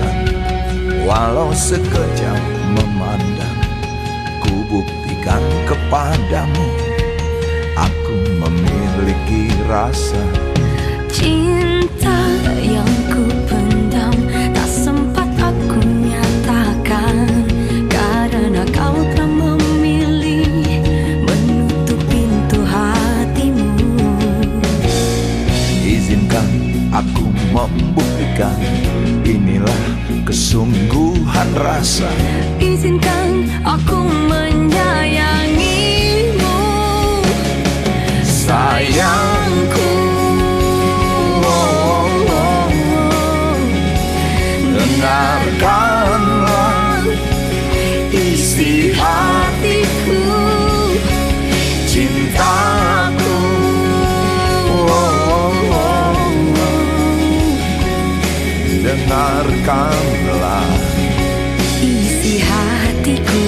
biarkan, walau sekejap memandang, ku buktikan kepadamu, aku memiliki rasa cinta yang ku pendam, tak sempat aku nyatakan, karena kau telah memilih menutup pintu hatimu. Izinkan aku membuktikan, inilah kesungguhan rasa. Izinkan aku menyayangimu, Sayangku, dengarkanlah isi hatiku, cintaku. Dengarkanlah isi hatiku.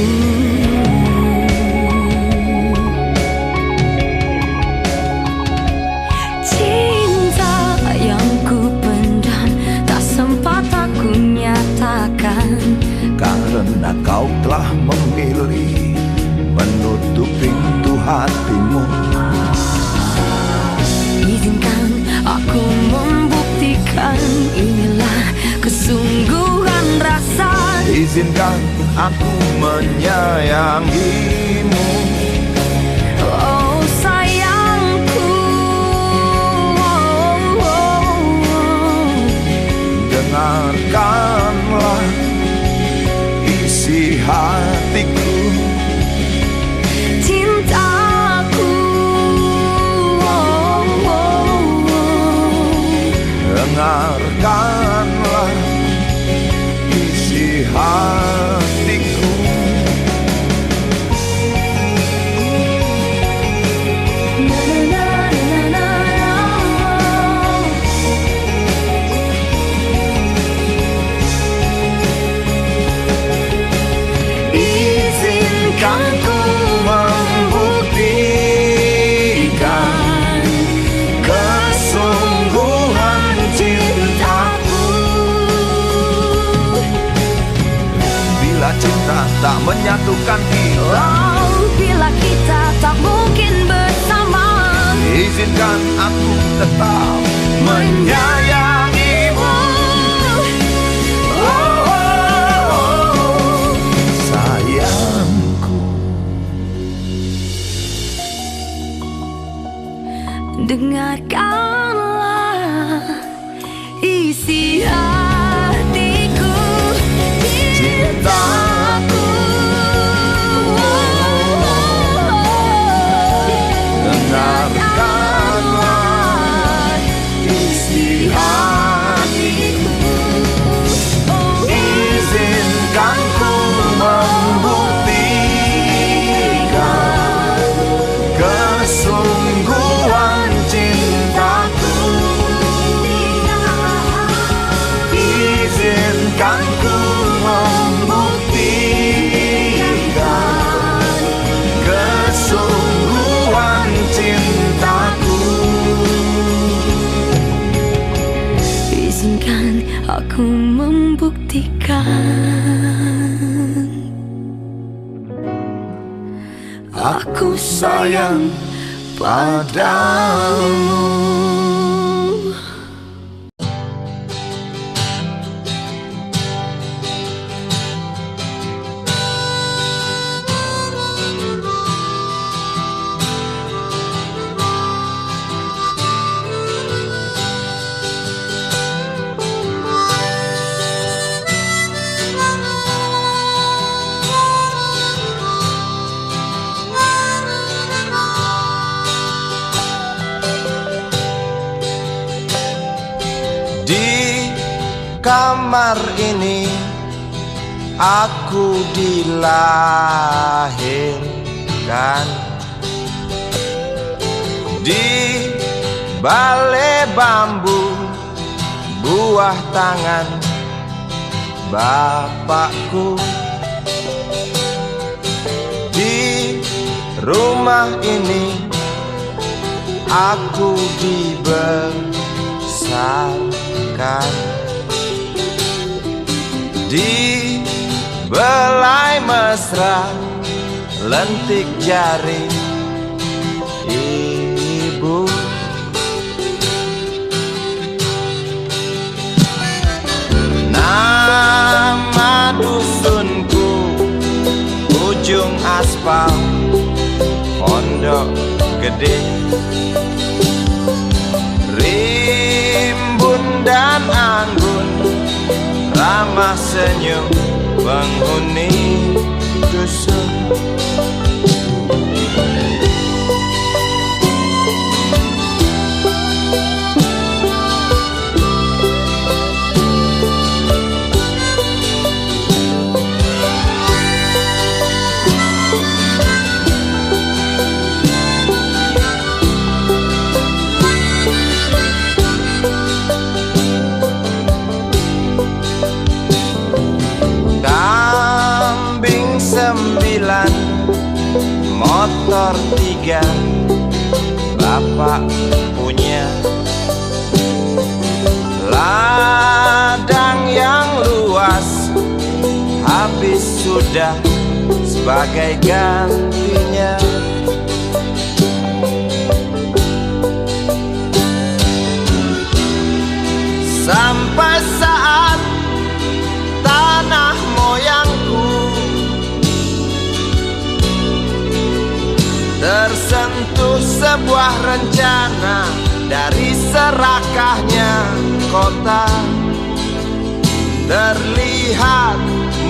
Cinta yang ku pendam, tak sempat aku nyatakan, karena kau telah memilih menutup pintu hatimu. Izinkan aku membuktikan, inilah kesungguhan rasa. Izinkan aku menyayangimu, Oh sayangku, dengarkanlah isi hatiku, cintaku. dengarkanlah isi hatiku. Izinkan ku membuktikan kesungguhan cintaku. Bila cinta tak menyatukan kita, Oh, bila kita tak mungkin bersama, izinkan aku tetap menyayangimu. Oh, oh, oh, sayangku. dengarkanlah isi hatiku, cintaku. Dengarkanlah isi hatiku. Izinkan ku membuktikan kesungguhan cintaku. Izinkan ku membuktikan kesungguhan cintaku. Izinkan aku membuktikan, aku sayang padamu. Di kamar ini aku dilahirkan, di balai bambu buah tangan bapakku. Di rumah ini aku dibesarkan, Di belai mesra lentik jari ibu. Nama dusunku ujung aspal Pondok Gede. Rimbun dan anggun ramah senyum penghuni dusun. Kambing 9, motor 3, bapak punya. Ladang yang luas habis sudah sebagai gantinya. Sampai saat tanah moyangku tersentuh sebuah rencana dari serakahnya kota. Terlihat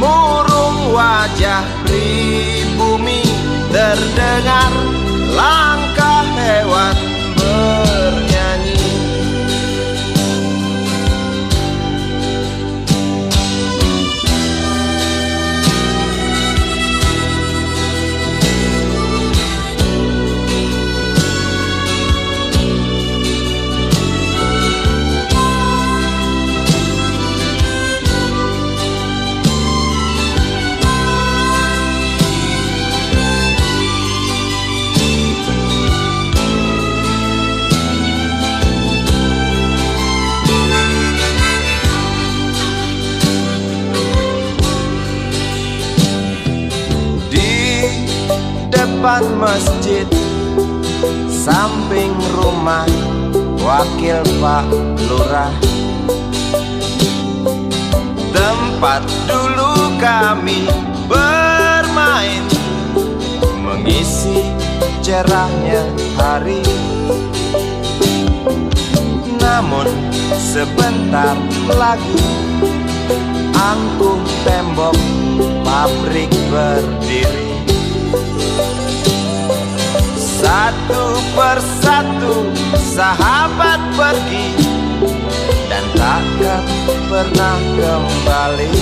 murung wajah pribumi, terdengar langkah hewan bernyanyi. Depan masjid samping rumah wakil Pak Lurah, tempat dulu kami bermain mengisi cerahnya hari. Namun sebentar lagi angkuh tembok pabrik berdiri. Satu persatu sahabat pergi dan takkan pernah kembali.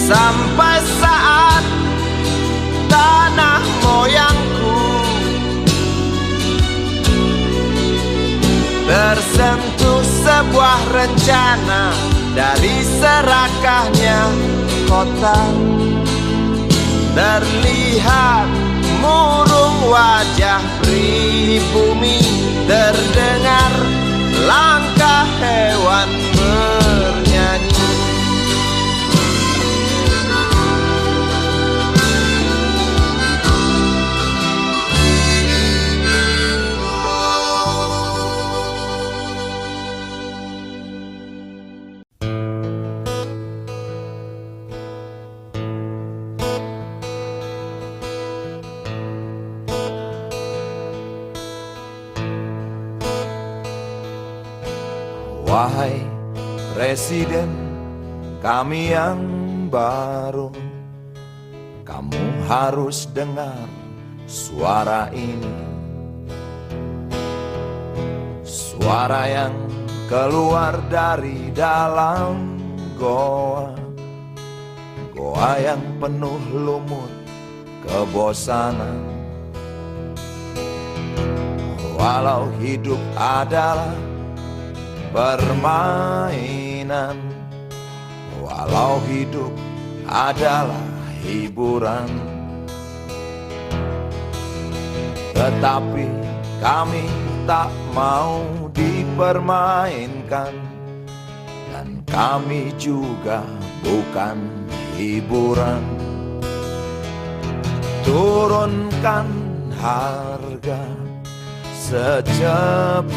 Sampai saat tanah moyangku tersentuh sebuah rencana dari serakahnya kota. Terlihat murung wajah pribumi, terdengar langkah hewan bernyanyi. Wahai Presiden kami yang baru, kamu harus dengar suara ini. Suara yang keluar dari dalam goa, goa yang penuh lumut kebosanan. Walau hidup adalah permainan, walau hidup adalah hiburan, tetapi kami tak mau dipermainkan, dan kami juga bukan hiburan. Turunkan harga secepatnya,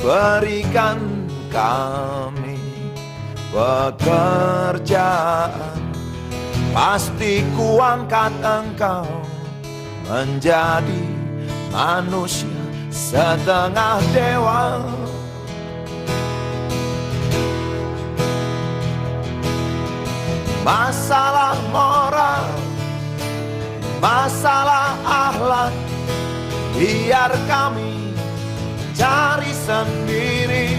berikan kami pekerjaan. Pasti kuangkat engkau menjadi manusia setengah dewa. Masalah moral, masalah akhlak, biar kami cari sendiri.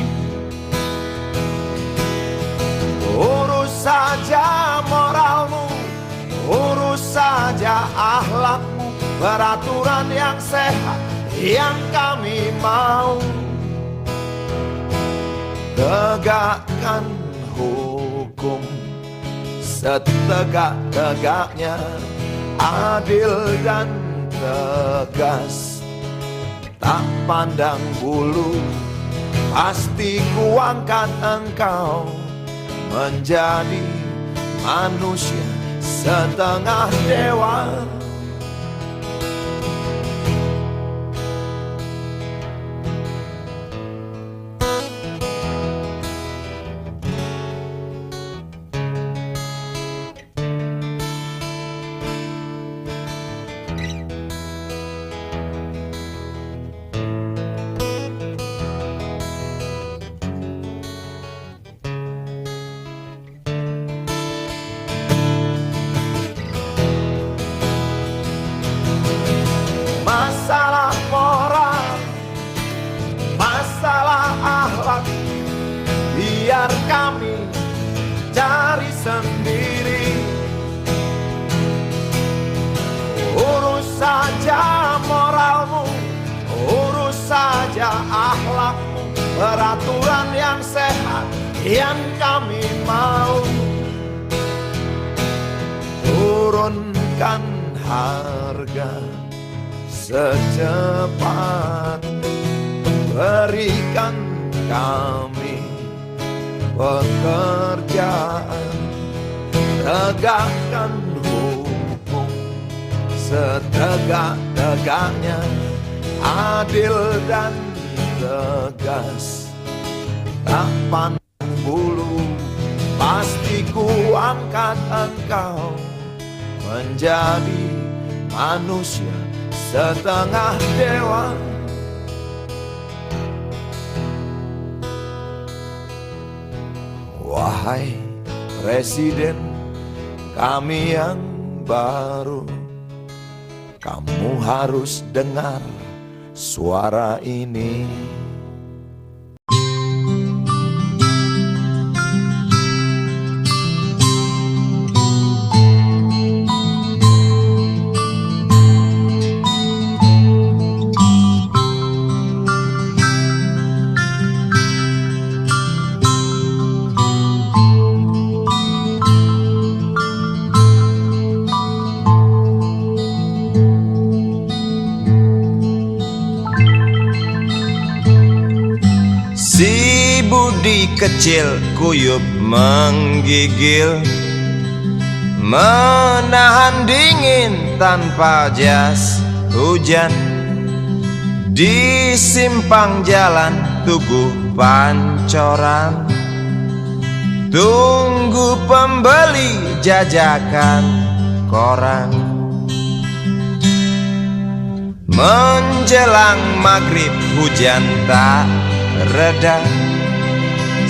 Urus saja moralmu, urus saja akhlakmu, peraturan yang sehat yang kami mau. Tegakkan hukum setegak-tegaknya, adil dan tegas, tak pandang bulu. Pasti kuangkat engkau menjadi manusia setengah dewa. Masalah moral, masalah akhlak, biar kami cari sendiri. Urus saja moralmu, urus saja akhlakmu, peraturan yang sehat yang kami mau. Turunkan harga secepat, berikan kami pekerjaan. Tegakkan hukum setegak-tegaknya, adil dan tegas, tak pandang bulu. Pasti kuangkat engkau menjadi manusia setengah dewa. Wahai Presiden kami yang baru, kamu harus dengar suara ini. Si Budi kecil kuyup menggigil, menahan dingin tanpa jas hujan. Di simpang jalan Tugu Pancoran, tunggu pembeli jajakan koran. Menjelang maghrib hujan tak reda,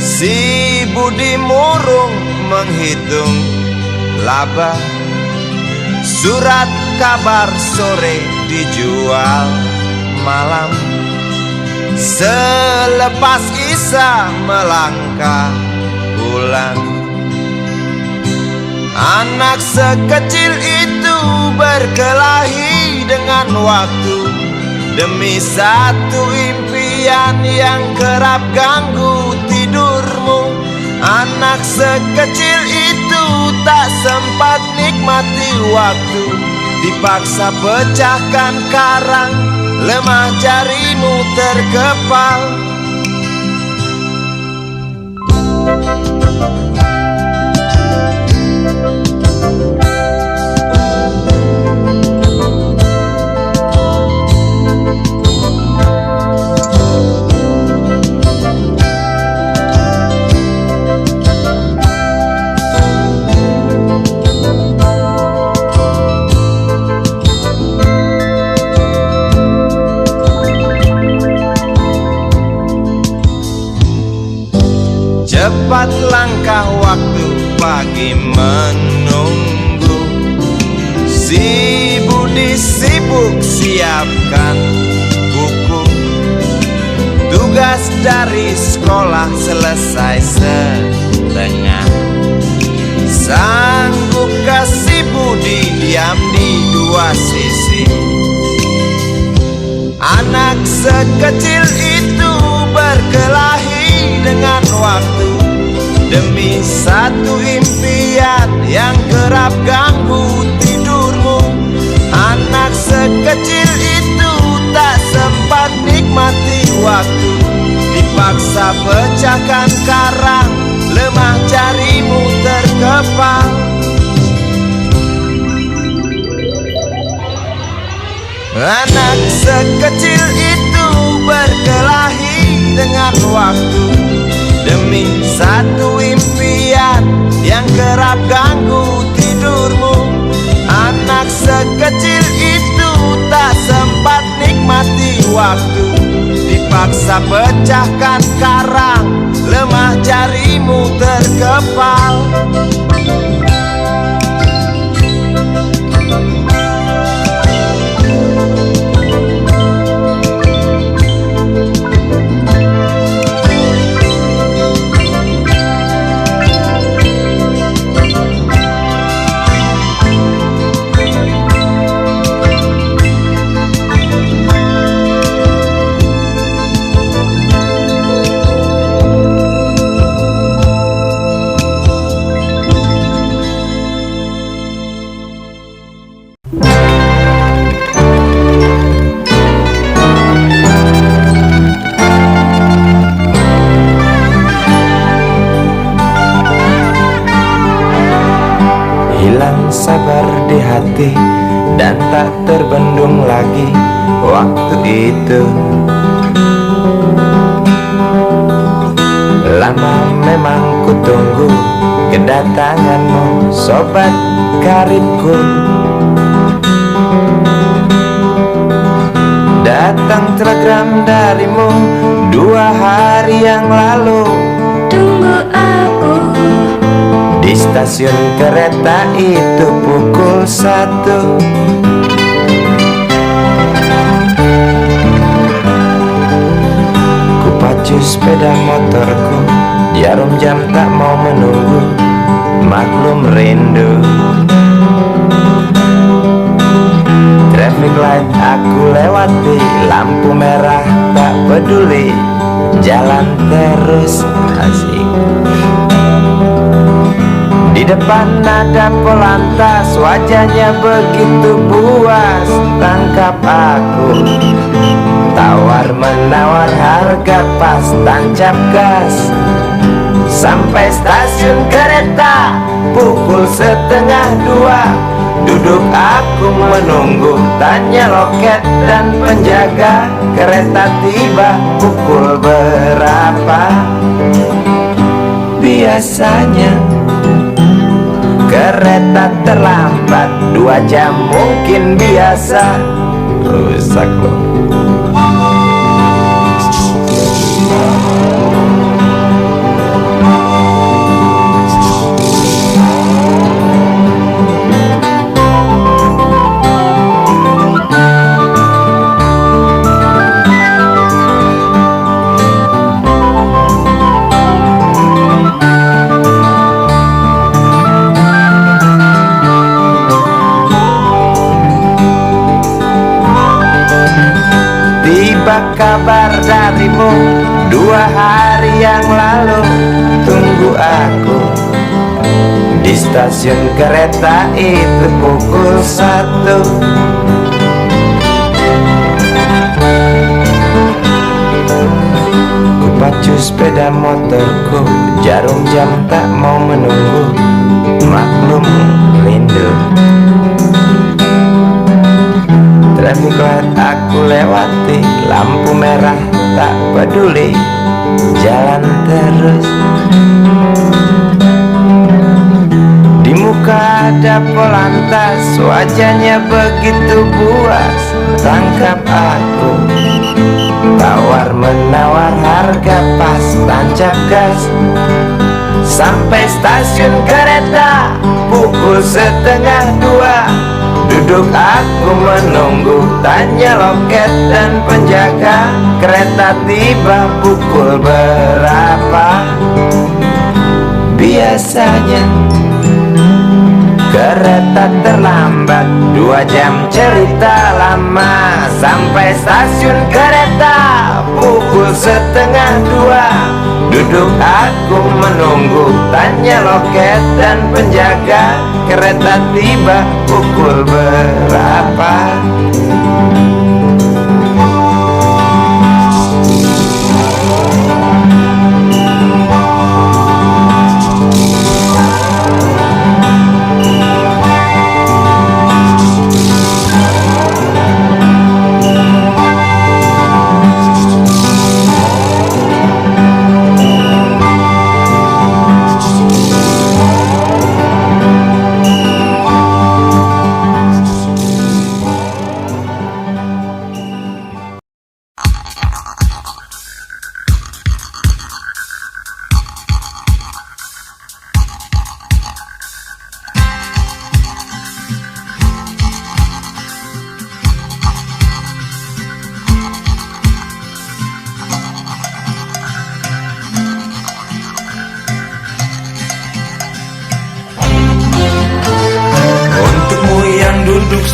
si Budi murung menghitung laba. Surat kabar sore dijual malam, selepas Isya melangkah pulang. Anak sekecil itu berkelahi dengan waktu demi satu impian yang kerap ganggu tidurmu. Anak sekecil itu tak sempat nikmati waktu, dipaksa pecahkan karang lemah jarimu terkepal. Cepat langkah waktu pagi menunggu, si Budi sibuk siapkan buku. Tugas dari sekolah selesai setengah. Sanggupkah si Budi diam di dua sisi? Anak sekecil itu berkelahi dengan waktu demi satu impian yang kerap ganggu tidurmu. Anak sekecil itu tak sempat nikmati waktu, dipaksa pecahkan karang, lemah jarimu terkepal. Anak sekecil itu berkelahi dengan waktu demi satu impian yang kerap ganggu tidurmu. Anak sekecil itu tak sempat nikmati waktu, dipaksa pecahkan karang, lemah jarimu terkepal. Sabar di hati dan tak terbendung lagi waktu itu. Lama memang ku tunggu kedatanganmu, sobat karibku. Datang telegram darimu 2 hari yang lalu. Tunggu aku Di stasiun kereta itu pukul 1. Ku pacu sepeda motorku, jarum jam tak mau menunggu, maklum rindu. Traffic light aku lewati, lampu merah tak peduli, jalan terus asik. Di depan ada polantas, wajahnya begitu buas, tangkap aku. Tawar menawar harga pas, tancap gas. Sampai stasiun kereta pukul 1:30. Duduk aku menunggu, tanya loket dan penjaga, kereta tiba pukul berapa? Biasanya kereta terlambat 2 jam mungkin biasa. Rusak loh. Kabar darimu 2 hari yang lalu. Tunggu aku di stasiun kereta itu pukul 1. sepeda motorku, jarum jam tak mau menunggu, maklum rindu. Traffic light aku lewati, lampu merah tak peduli, jalan terus. Di muka ada polantas, wajahnya begitu buas, tangkap aku. Tawar menawar harga pas, tancap gas. Sampai stasiun kereta pukul 1:30. Duduk aku menunggu, tanya loket dan penjaga, kereta tiba pukul berapa? Biasanya kereta terlambat 2 jam, cerita lama. Sampai stasiun kereta pukul 1:30. Duduk aku menunggu, tanya loket dan penjaga, kereta tiba pukul berapa?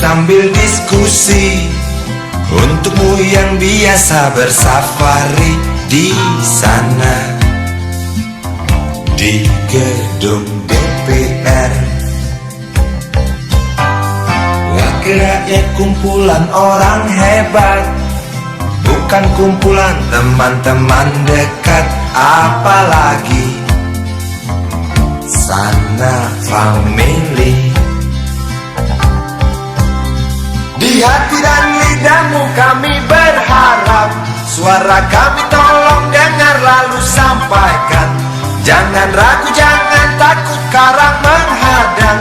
Sambil diskusi, untukmu yang biasa bersafari di sana, di gedung DPR. Wakil rakyat kumpulan orang hebat, bukan kumpulan teman-teman dekat, apalagi sana family. Di hati dan lidahmu kami berharap, suara kami tolong dengar lalu sampaikan. Jangan ragu, jangan takut karang menghadang,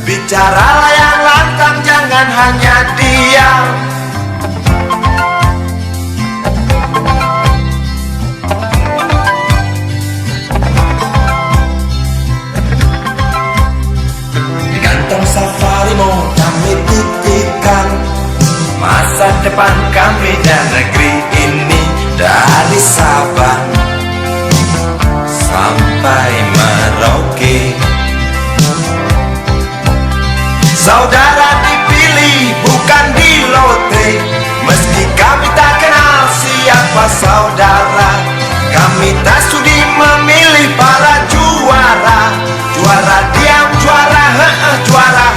bicaralah yang lantang, jangan hanya diam. Di kantong safari mau kami titipkan masa depan kami dan negeri ini, dari Sabang sampai Merauke. Saudara dipilih bukan di lotre, meski kami tak kenal siapa saudara. Kami tak sudi memilih para juara, juara diam, juara juara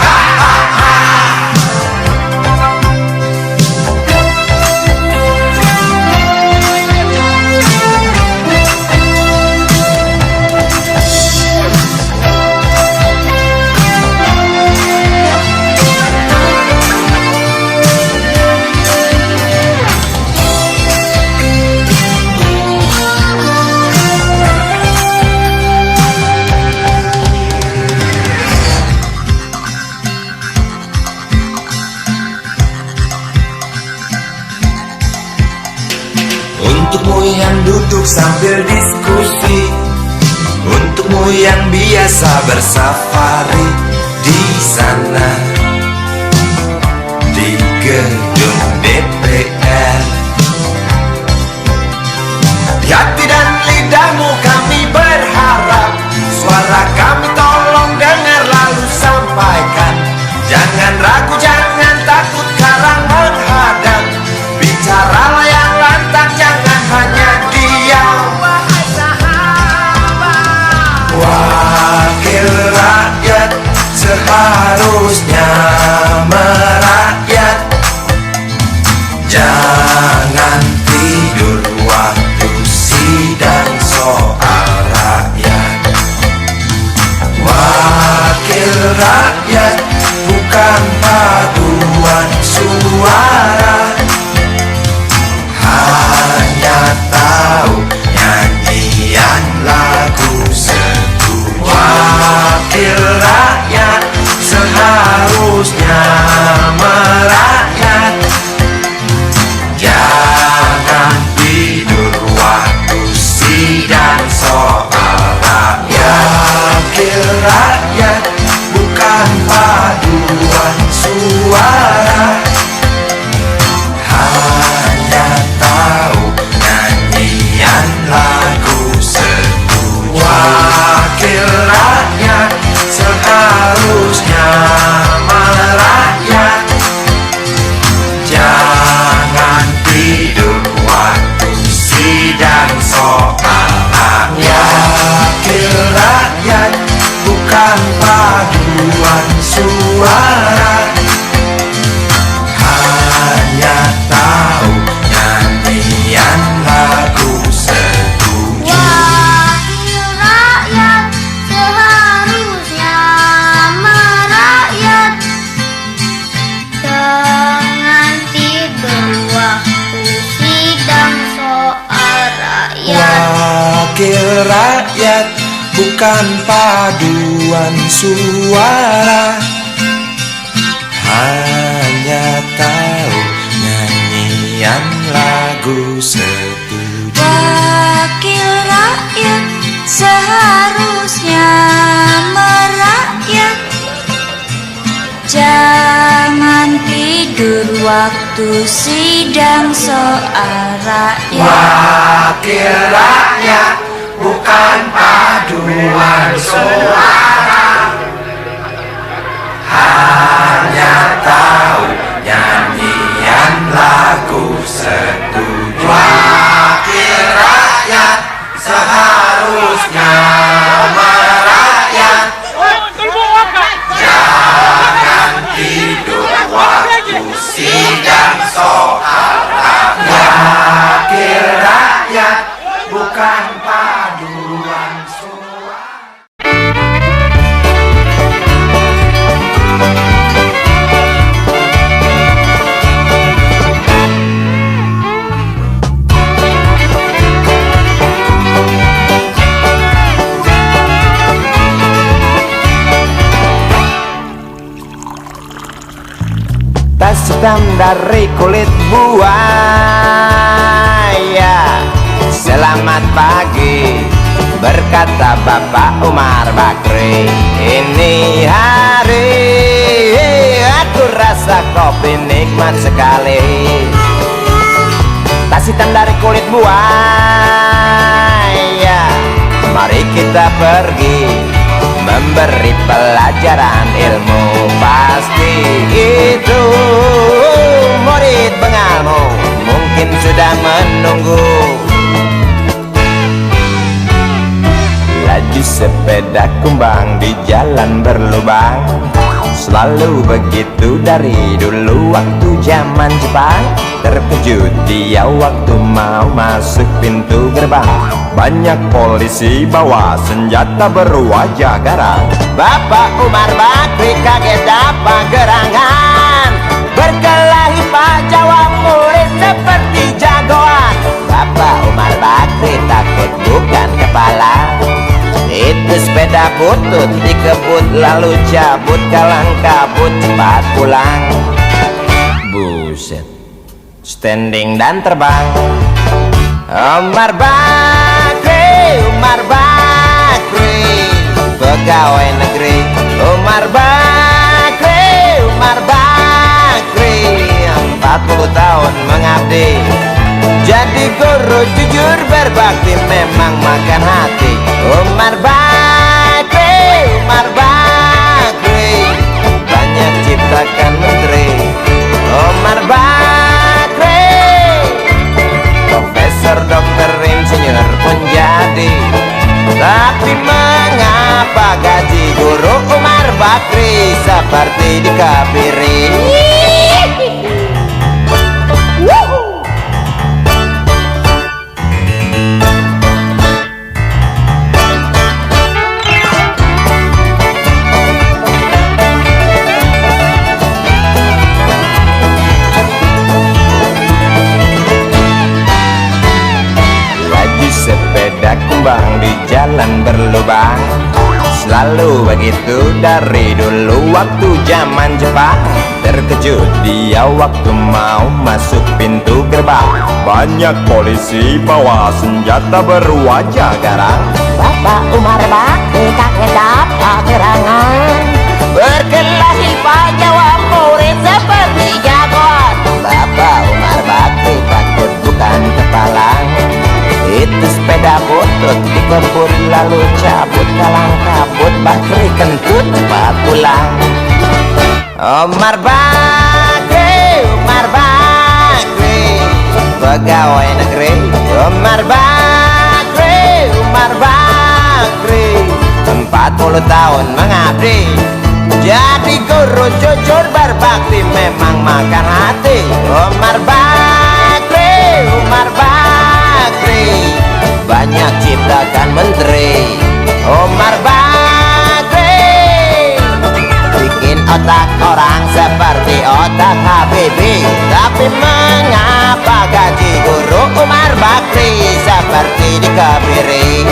Untukmu yang duduk sambil diskusi, untukmu yang biasa bersafari di sana, di gedung DPR. Di hati dan lidahmu kami berharap, suara kami tolong dengar lalu sampaikan. Jangan ragu, jangan takut karang menghadang, bicaralah yang lantang, jangan hanya diam. Wakil rakyat seharusnya merakyat, jangan tidur waktu sidang. paduan suara, hanya tahu nyanyian lagu setuju. Wakil rakyat seharusnya merakyat, jangan tidur waktu sidang soal rakyat. Wakil rakyat bukan paduan suara, hanya tahu nyanyian lagu setuju. Wakil rakyat seharusnya merakyat, jangan tidur waktu sidang soal rakyat. Wakil rakyat bukan paduan suara, hanya tahu nyanyian lagu setuju. Wakil rakyat seharusnya merakyat, jangan tidur waktu sidang soal rakyat. Wakil rakyat bukan paduan suara, hanya tahu nyanyian lagu setuju. Wakil rakyat seharusnya merakyat, jangan tidur waktu sidang soal rakyat. Wakil rakyat bukan paduan suara. Tas hitam dari kulit buaya, selamat pagi, berkata Bapak Umar Bakri. Ini hari aku rasa kopi nikmat sekali. Tas hitam dari kulit buaya, mari kita pergi memberi pelajaran ilmu. Pasti itu murid bengalmu mungkin sudah menunggu. Laju sepeda kumbang di jalan berlubang, selalu begitu dari dulu waktu zaman Jepang. Terkejut dia waktu mau masuk pintu gerbang, banyak polisi bawa senjata berwajah garang. Bapak Umar Bakri kaget apa gerangan, berkelahi Pak jawab murid seperti jagoan. Bapak Umar Bakri takut bukan kepala, itu sepeda butut dikebut lalu cabut, kalang kabut cepat pulang. Buset, standing dan terbang. Umar Bakri, Umar Bakri, pegawai negeri. Umar Bakri, Umar Bakri, 40 tahun mengabdi, jadi guru jujur berbakti memang makan hati. Umar Bakri, Umar Bakri, banyak ciptakan menteri. Umar Bakri, profesor, dokter, insinyur pun jadi. Tapi mengapa gaji guru Umar Bakri seperti dikebiri? Sepeda kumbang di jalan berlubang, selalu begitu dari dulu waktu zaman Jepang. Terkejut dia waktu mau masuk pintu gerbang, banyak polisi bawa senjata berwajah garang. Bapak Umar Bakri kaget apa gerangan, berkelahi kebut lalu cabut kalang kabut Bakri kentut patulang. Umar Bakri, Umar Bakri, pegawai negeri. Umar Bakri, Umar Bakri, 40 tahun mengabdi jadi guru jujur berbakti memang makan hati. Umar Bakri, Umar Bakri, banyak ciptakan menteri. Umar Bakri bikin otak orang seperti otak Habibie. Tapi mengapa gaji guru Umar Bakri seperti dikebiri?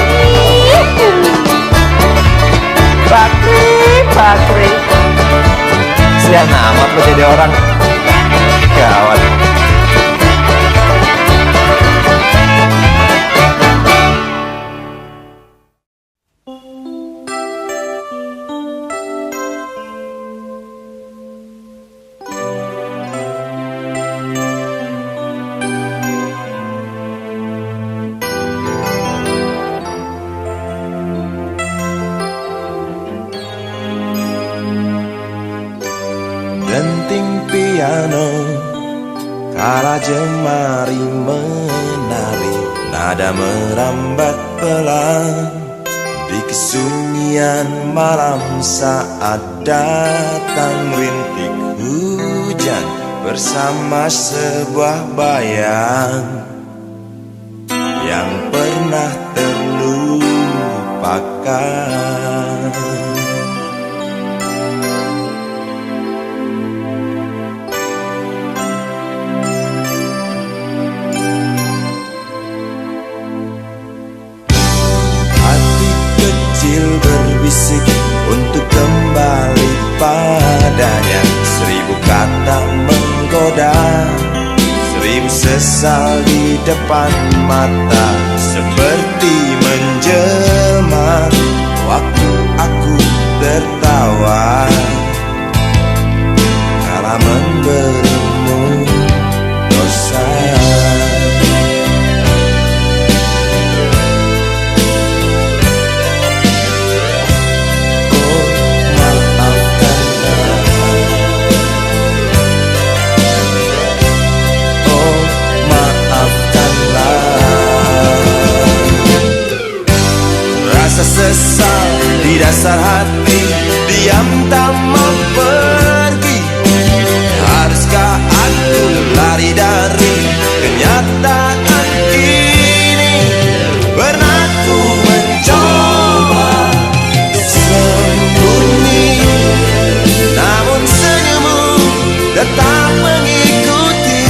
Bakri, Bakri, sian amat lo jadi orang gawat. Denting piano kala jemari menari, nada merambat pelan di kesunyian malam saat datang rintik hujan bersama sebuah bayang yang pernah terlupakan. Berbisik untuk kembali padanya, 1000 kata menggoda, 1000 sesal di depan mata, seperti menjelma waktu aku tertawa kala memberimu dosa. Sesal di dasar hati, diam tak mau pergi. Haruskah aku lari dari kenyataan ini? Pernah ku mencoba untuk sembunyi, namun senyummu tetap mengikuti.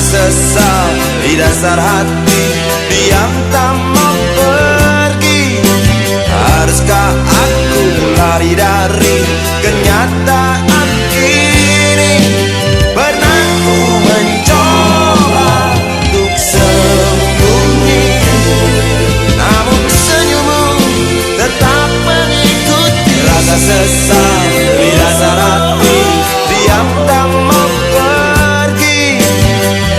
Sesal di dasar hati, diam tak mau pergi. Haruskah aku lari dari kenyataan ini? Pernah ku mencoba untuk sembunyi, namun senyummu tetap mengikuti. Rasa sesal di dasar hati, diam tak mau pergi.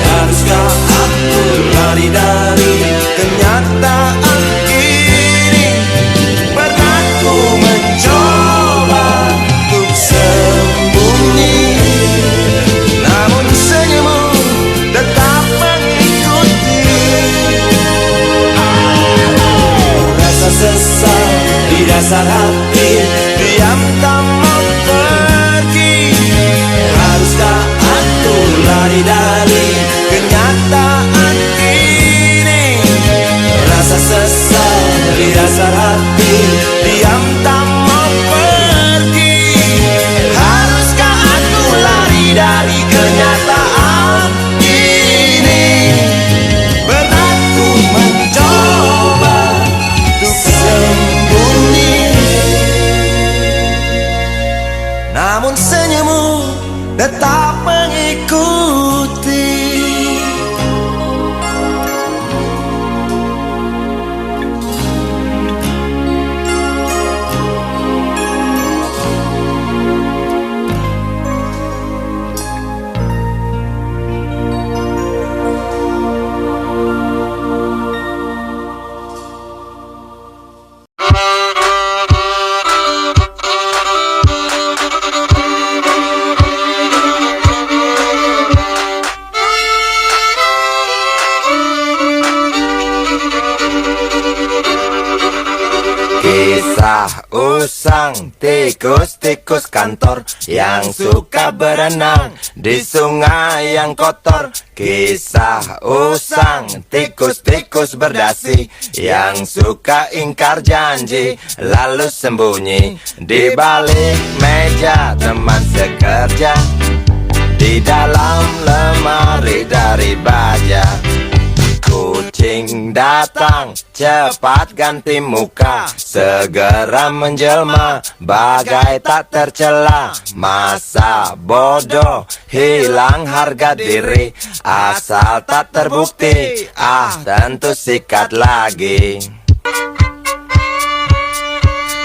Haruskah aku lari dari kenyataan namun senyummu tetap mengikuti. Kisah usang tikus-tikus kantor yang suka berenang di sungai yang kotor. Kisah usang tikus-tikus berdasi yang suka ingkar janji lalu sembunyi di balik meja teman sekerja, di dalam lemari dari baja. Kucing datang, cepat ganti muka, segera menjelma, bagai tak tercela. Masa bodoh, hilang harga diri, asal tak terbukti, tentu sikat lagi.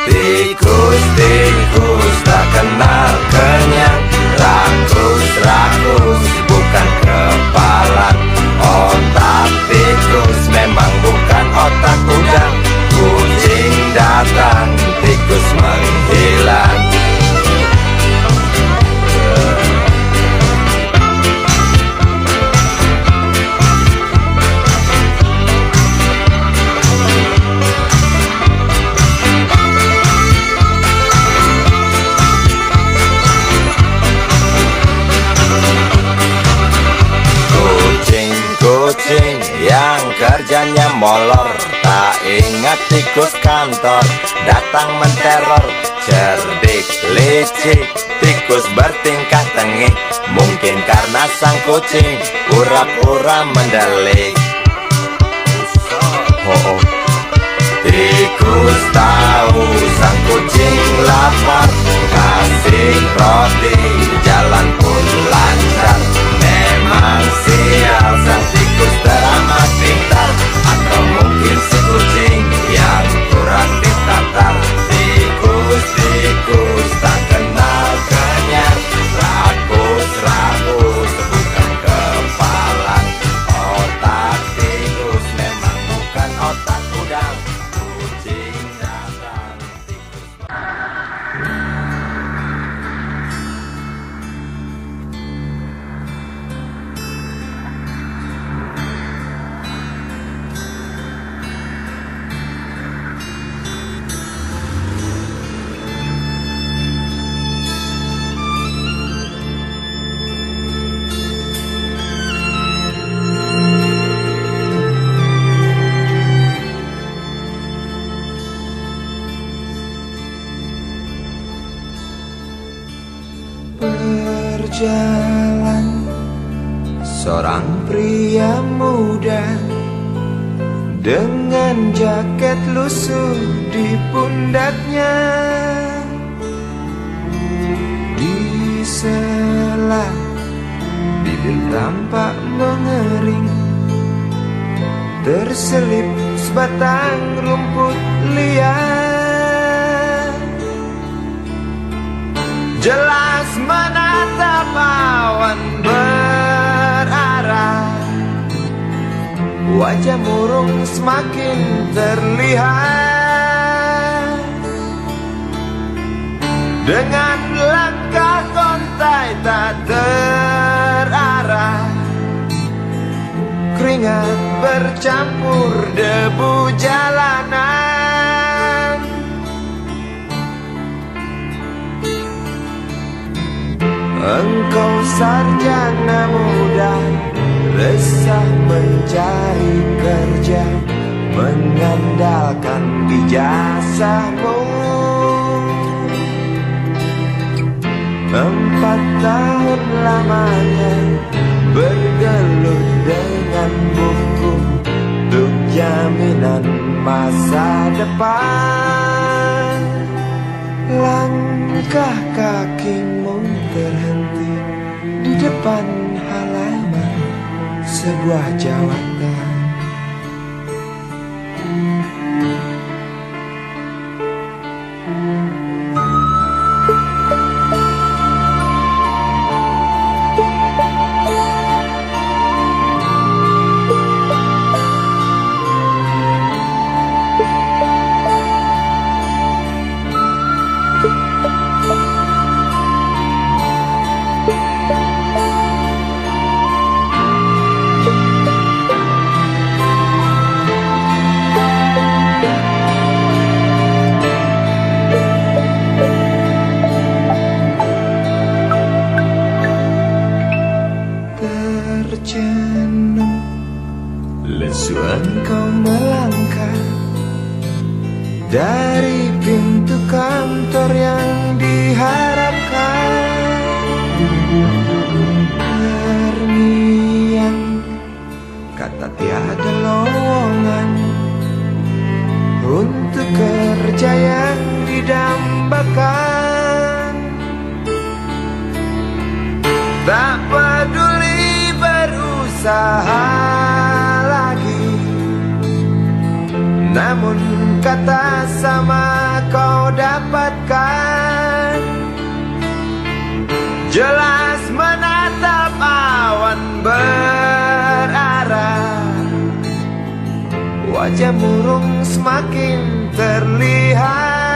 Tikus-tikus tak kenal kenyang, rakus-rakus bukan kepalan. Otak tikus memang bukan otak udang. Kucing datang, tikus menghilang. Kucing yang kerjanya molor, tak ingat tikus kantor datang menteror. Cerdik licik, tikus bertingkah tengik, mungkin karena sang kucing pura-pura mendelik. Tikus tahu sang kucing lapar, kasih roti, jalan pun lancar. Memang sial sang tikus teramat pintar, atau mungkin si kucing yang kurang ditatar. Tikus-tikus tak kenal kenyang, rakus-rakus bukan kepalan. Otak tikus memang bukan otak udang. Kucing datang, tikus. Berjalan seorang pria muda dengan jaket lusuh di pundaknya. Di sela bibir tampak mengering, terselip sebatang rumput liar. Jelas menatap awan berarah, wajah murung semakin terlihat. Dengan langkah kontai tak terarah, keringat bercampur debu jalanan. Engkau sarjana muda, resah mencari kerja, mengandalkan ijazahmu. 4 tahun lamanya bergelut dengan buku untuk jaminan masa depan. Langkah kakimu terhenti di depan halaman sebuah jawatan. Terjenuh lesu engkau melangkah dari pintu kantor yang diharapkan. Terngiang kata tiada lowongan untuk kerja yang didambakan. Tak peduli berusaha lagi, namun kata sama kau dapatkan. Jelas menatap awan berarah, wajah murung semakin terlihat.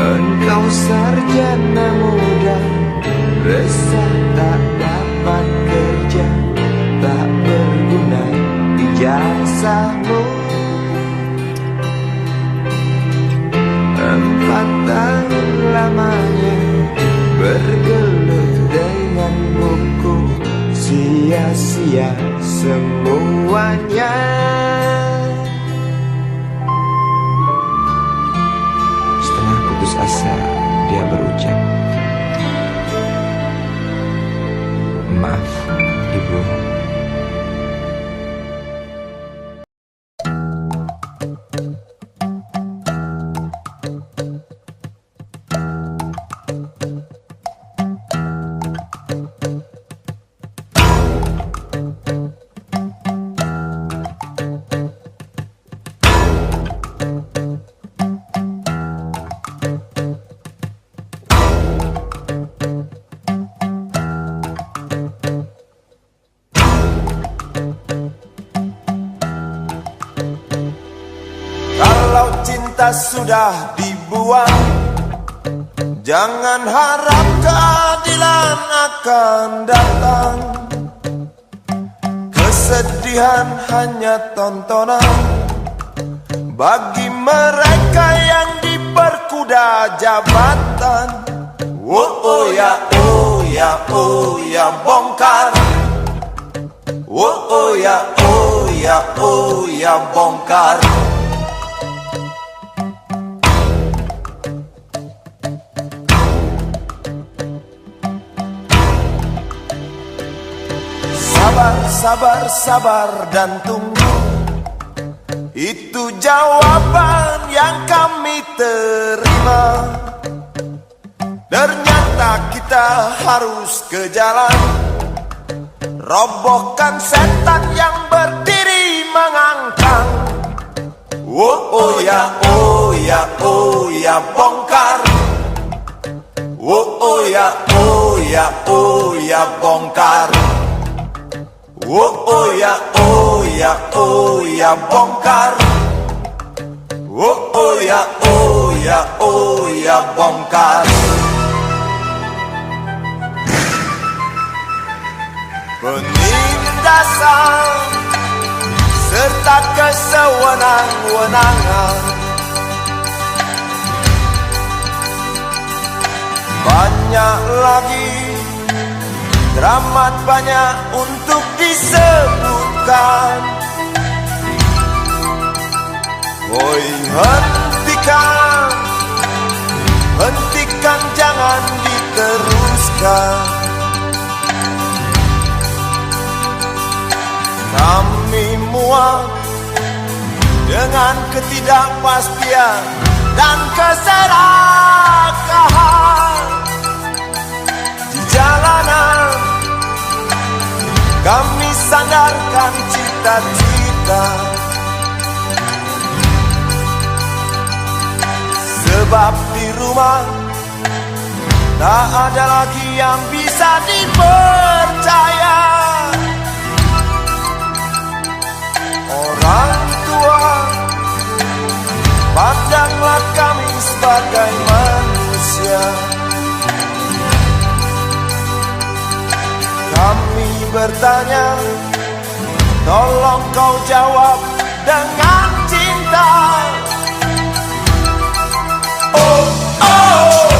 Engkau sarjana muda, resah tak dapat kerja, tak berguna ijazahmu. 4 tahun lamanya bergelut dengan buku, sia-sia semuanya. Setengah putus asa dia berucap, "Maaf, Ibu." Kalau cinta sudah dibuang, jangan harap keadilan akan datang. Kesedihan hanya tontonan bagi mereka yang diperkuda jabatan. Oh ya, oh ya, oh ya, bongkar. Oh ya, oh ya, oh ya, bongkar. Sabar, sabar, sabar dan tunggu, itu jawaban yang kami terima. Ternyata kita harus ke jalan, robohkan setan yang berdiri mengangkang. Oh ya, oh ya, oh ya, bongkar. Oh ya, oh ya, oh ya, bongkar. Oh ya, oh ya, oh ya, bongkar. Oh ya, oh ya, oh ya, bongkar. Penindasan serta kesewenang-wenangan, banyak lagi, teramat banyak untuk disebutkan. Woi, hentikan, hentikan, jangan diteruskan. Kami muak dengan ketidakpastian dan keserakahan. Di jalanan kami sandarkan cita-cita, sebab di rumah tak ada lagi yang bisa dipercaya. Orang tua, pandanglah kami sebagai manusia. Kami bertanya, tolong kau jawab dengan cinta. Oh, oh.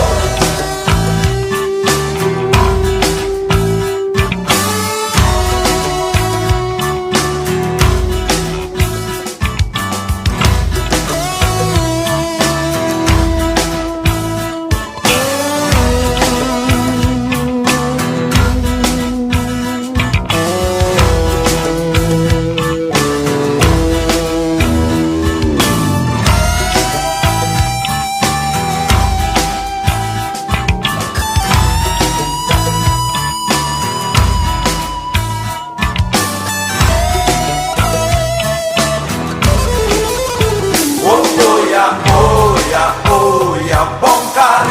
Bongkar.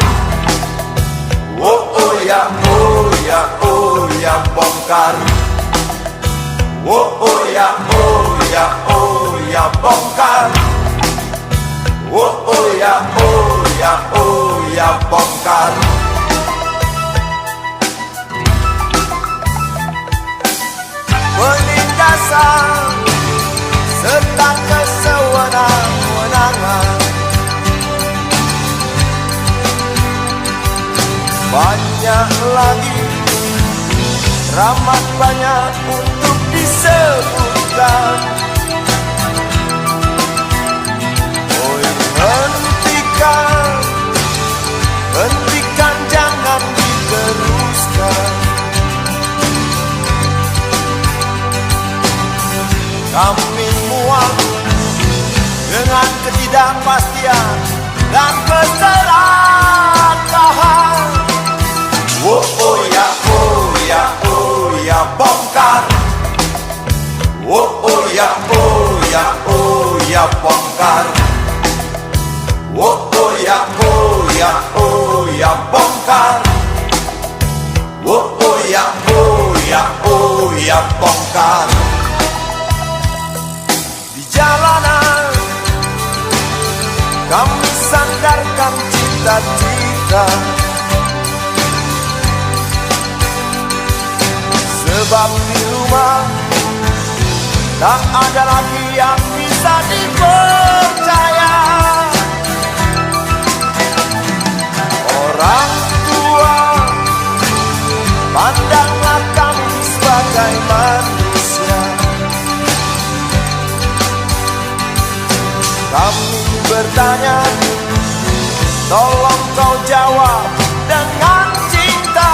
Oh oh ya, oh ya, oh ya, bongkar. Oh oh ya, oh ya, oh ya, bongkar. Oh oh ya, oh ya, oh ya, bongkar. Penindasan serta kesewenang-wenangan, banyak lagi, teramat banyak untuk disebutkan. Oh, hentikan, jangan diteruskan. Kami muak dengan ketidakpastian dan keserakahan. Oh oh ya, oh ya, oh ya, bongkar. Oh oh ya, oh ya, oh ya, bongkar. Oh oh ya, oh ya, oh ya, bongkar. Oh oh ya, oh ya, oh ya, bongkar. Di jalanan kami sandarkan cita-cita, sebab di rumah tak ada lagi yang bisa dipercaya. Orang tua, pandanglah kami sebagai manusia. Kami bertanya, tolong kau jawab dengan cinta.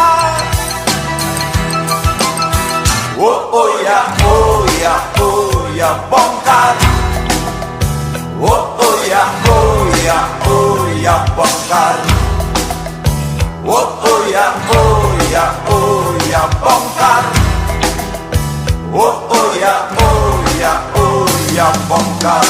Oh oh ya, oh ya, oh ya, bongkar. Oh oh ya, oh ya, oh ya, bongkar. Oh oh ya, oh ya, oh ya, bongkar. Oh oh ya, oh ya, oh ya, bongkar.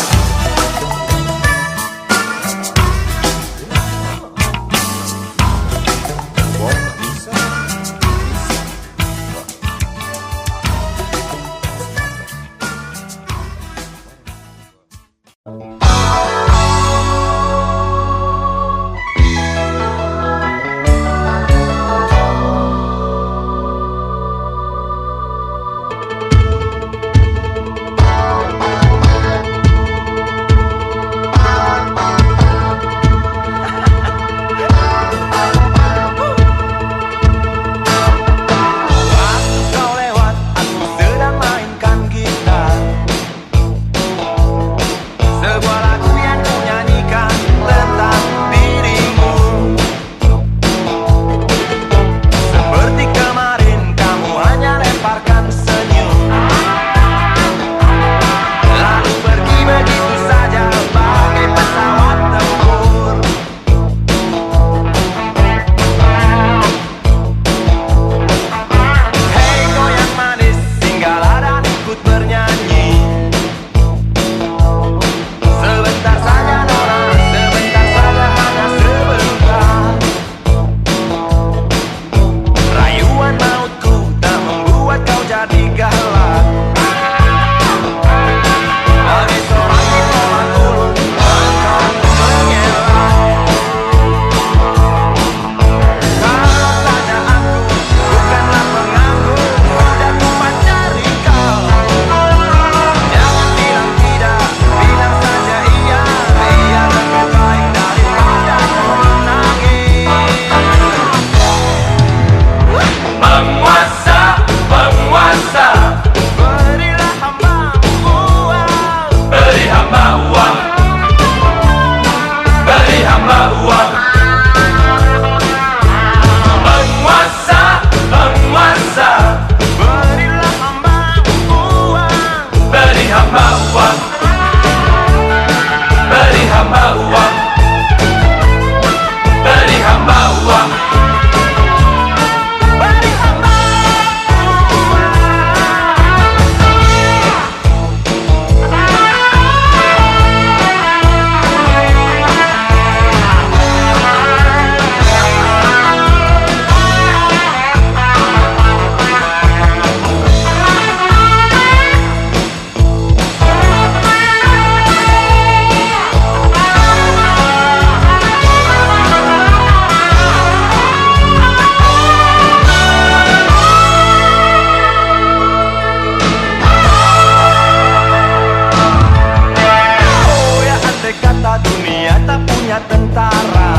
kata dunia tak punya tentara,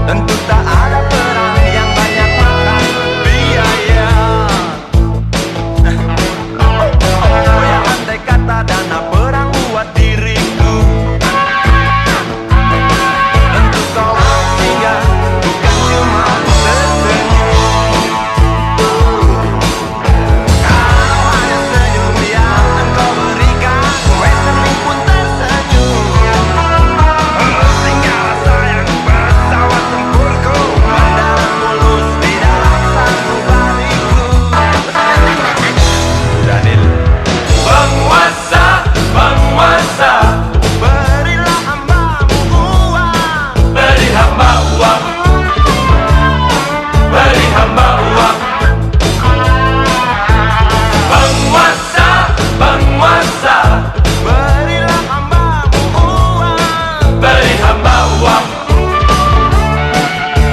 tentu tak ada perang yang banyak makan biaya. Oh ya, andai kata dana perang buat diriku, tentu kau tinggal bukan cuma tersenyum. Kalau hanya senyum yang engkau berikan, wetering pun tersenyum. Tinggal sayang pesawat tempurku mendarat mulus di dalam sanubariku. Daniel. Penguasa, penguasa, berilah hambamu uang, beri hamba uang, beri hamba uang. Penguasa, penguasa, berilah hambamu uang, beri hamba uang,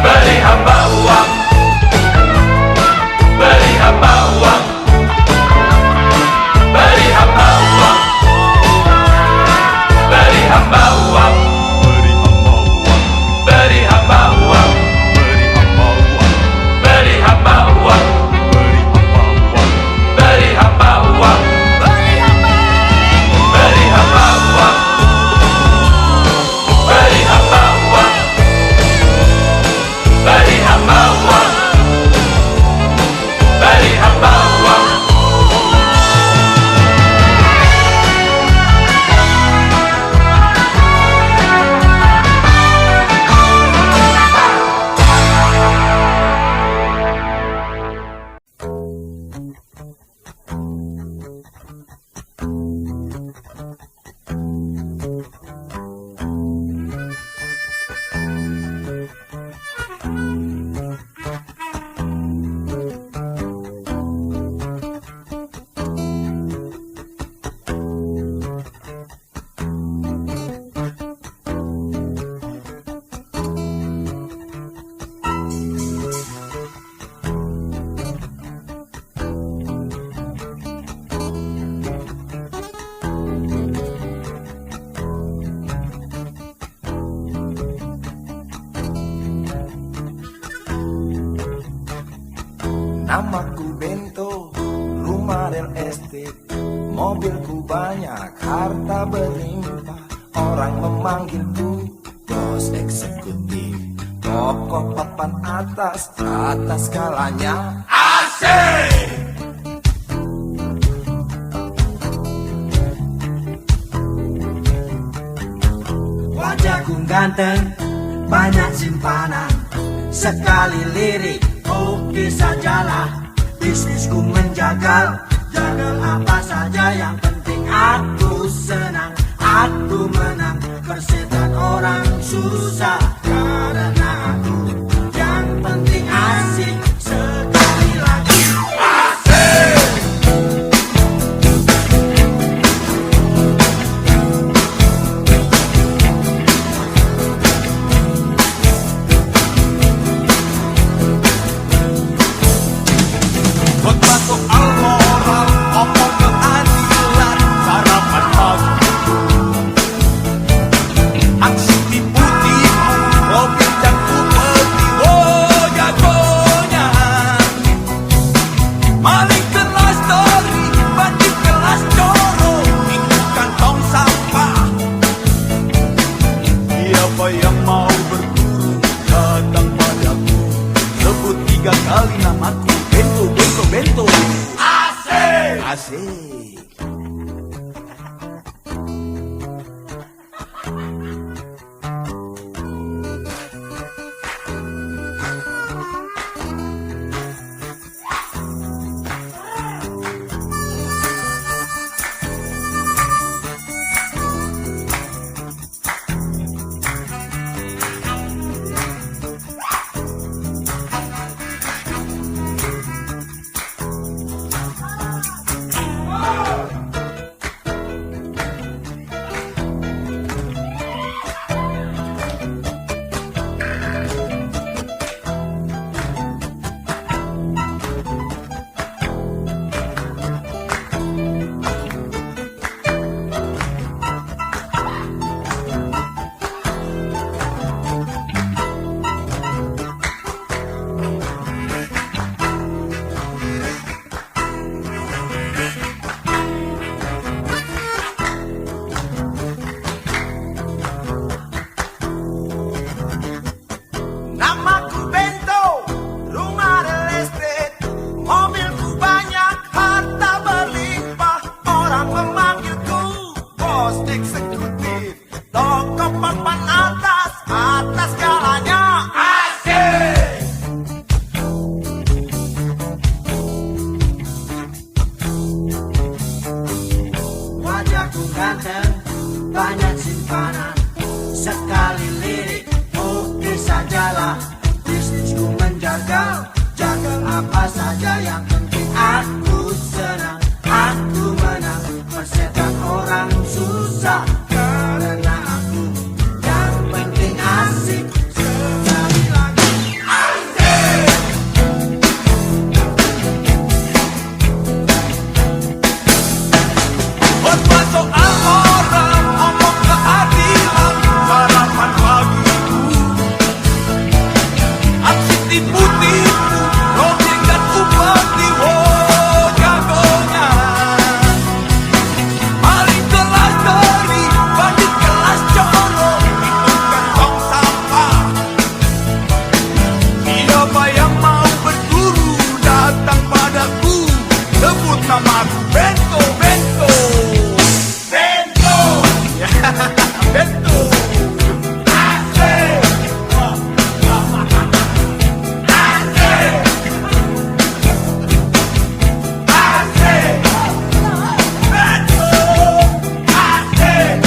beri hamba uang, beri hamba uang, beri hamba uang, beri hamba uang, beri hamba uang, beri hamba uang, beri hamba uang, beri hamba uang, beri hamba uang, beri hamba uang, beri hamba uang. Namaku Bento, rumah real estate, mobilku banyak, harta berlimpah. Orang memanggilku bos eksekutif, tokoh papan atas skalanya asik. Wajahku ganteng, banyak simpanan, sekali lirik oke sajalah. Bisnisku menjagal, jagal apa saja, yang penting aku senang, aku menang. Persetan orang susah karena aku yang penting asik. Sekali lagi asik. Khotbah soal moral, omong keadilan, sarapan pagi bos eksekutif, tokoh papan atas, atas segalanya. Asik. Wajahku ganteng, banyak simpanan, sekali lirik, oke sajalah. Bisnisku menjagal, jaga apa saja, yang penting aku senang, aku menang. Persetan orang susah, karena aku yang penting asik. Sekali lagi, asik. Buat soal orang, omong keadilan, sarapan pagiku. Aksi tipu-tipu, rombongan upati, oh jagonya. Mari kelas dari, bandit kelas coro, hitungkan tong sampah. Siapa yang mau berguru, datang padaku, sebut namaku Bento, Bento. Bento, Bento. Asik. Asik. Asik. Bento. Asik. Asik.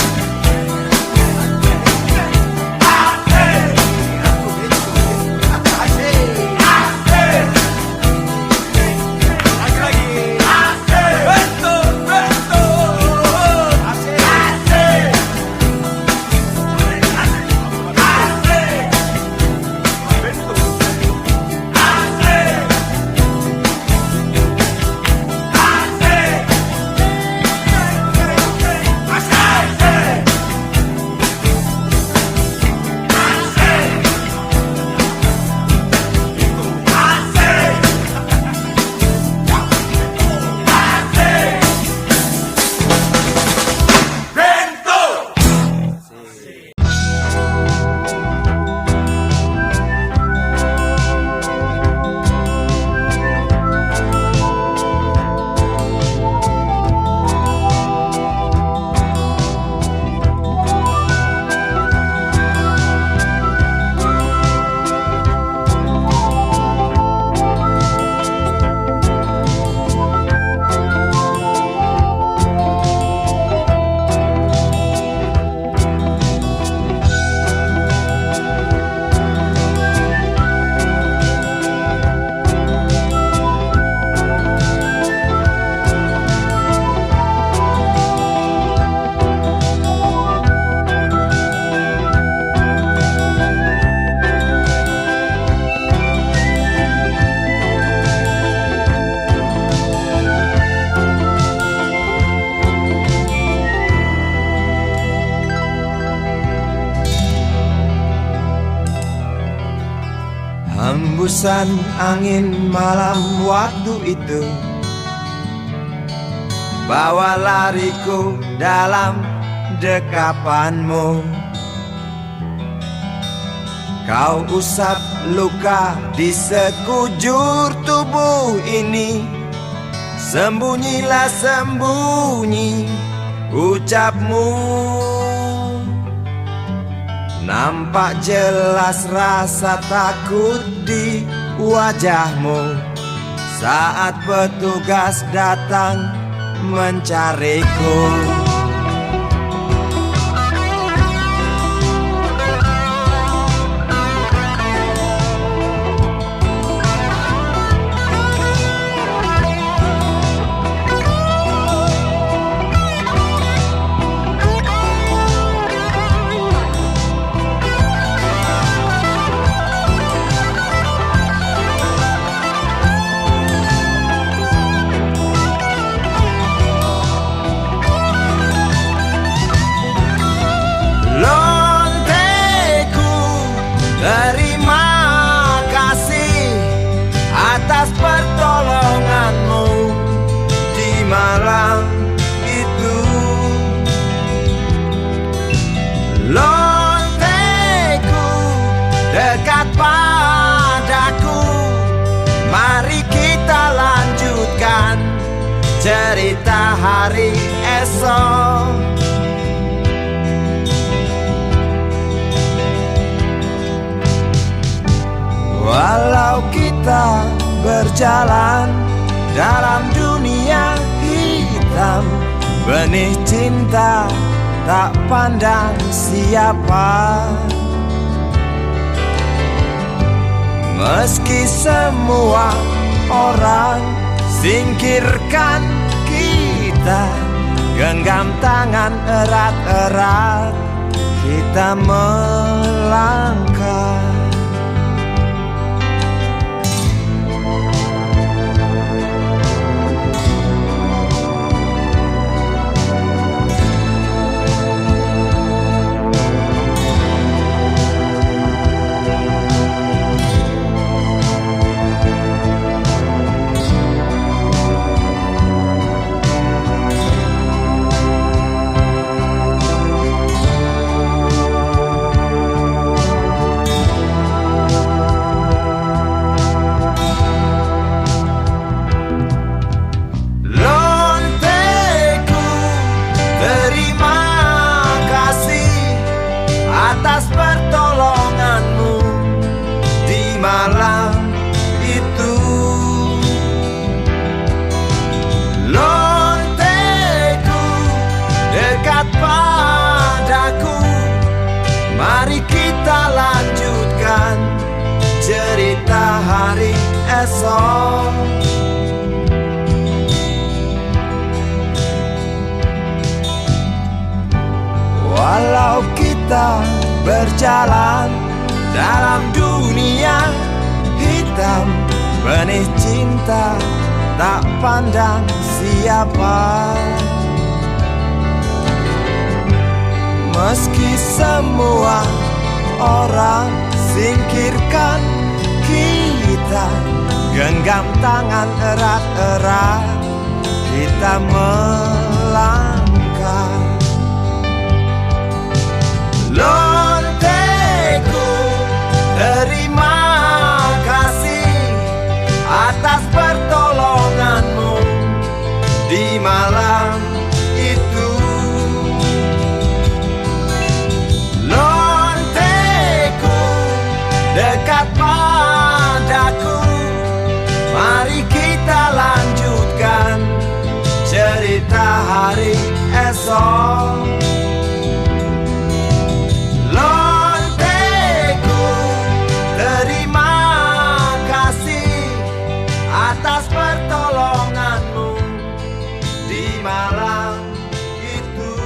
Asik. Lagi. Asik. Bento, Bento. Asik. Asik. Hembusan angin malam waktu itu bawa lariku dalam dekapanmu. Kau usap luka di sekujur tubuh ini. Sembunyilah sembunyi ucapmu. Nampak jelas rasa takut di wajahmu saat petugas datang mencariku. Terima kasih atas pertolonganmu di malam itu. Lonteku dekat padaku, mari kita lanjutkan cerita hari esok. berjalan dalam dunia hitam. Benih cinta tak pandang siapa. Meski semua orang singkirkan kita, genggam tangan erat-erat kita melangkah. Mari kita lanjutkan cerita hari esok. Walau kita berjalan dalam dunia hitam, benih cinta tak pandang siapa. Meski semua orang singkirkan kita, genggam tangan erat-erat kita melangkah. Lonteku, terima kasih atas pertolonganmu di malam itu. Dekat padaku, mari kita lanjutkan cerita hari esok. Lonteku, terima kasih atas pertolonganmu di malam itu.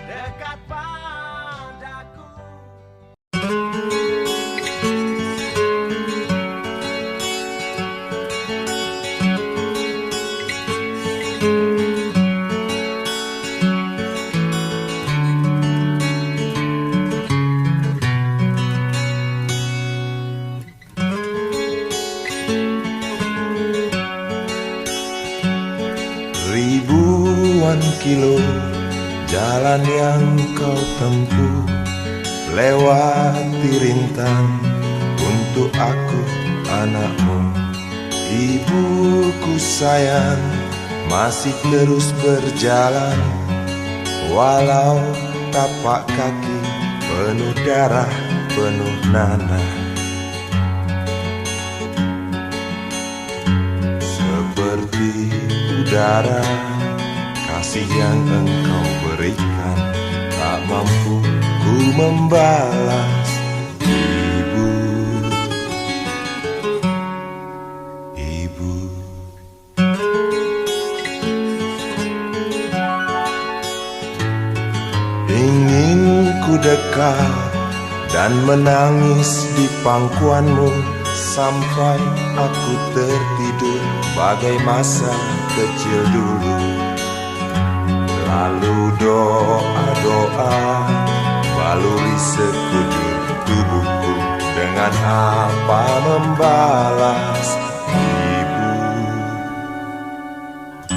Dekat padaku. Ribuan kilo jalan yang kau tempuh, lewati rintang untuk aku anakmu. Ibuku sayang masih terus berjalan, walau tapak kaki penuh darah, penuh nanah. Seperti udara, kasih yang engkau berikan tak mampu ku membalas. Ibu, ibu. Ingin ku dekat dan menangis di pangkuanmu sampai aku tertidur bagai masa kecil dulu. Lalu doa-doa baluri sekujur tubuhku, dengan apa membalas. Ibu,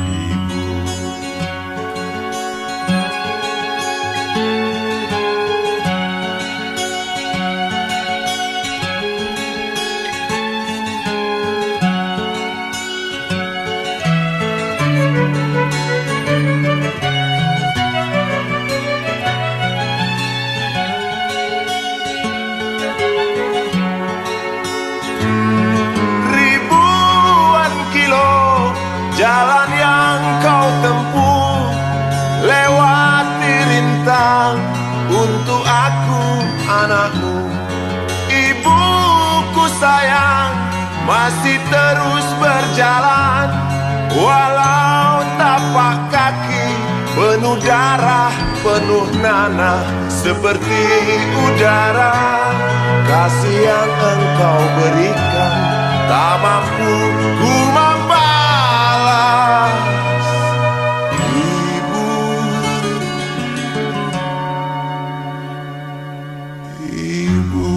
ibu. jalan yang kau tempuh, lewati rintang untuk aku anakmu. Ibuku sayang masih terus berjalan, walau tapak kaki penuh darah, penuh nanah seperti udara. Kasih yang engkau berikan tak mampu ku membalas. Ibu, ibu.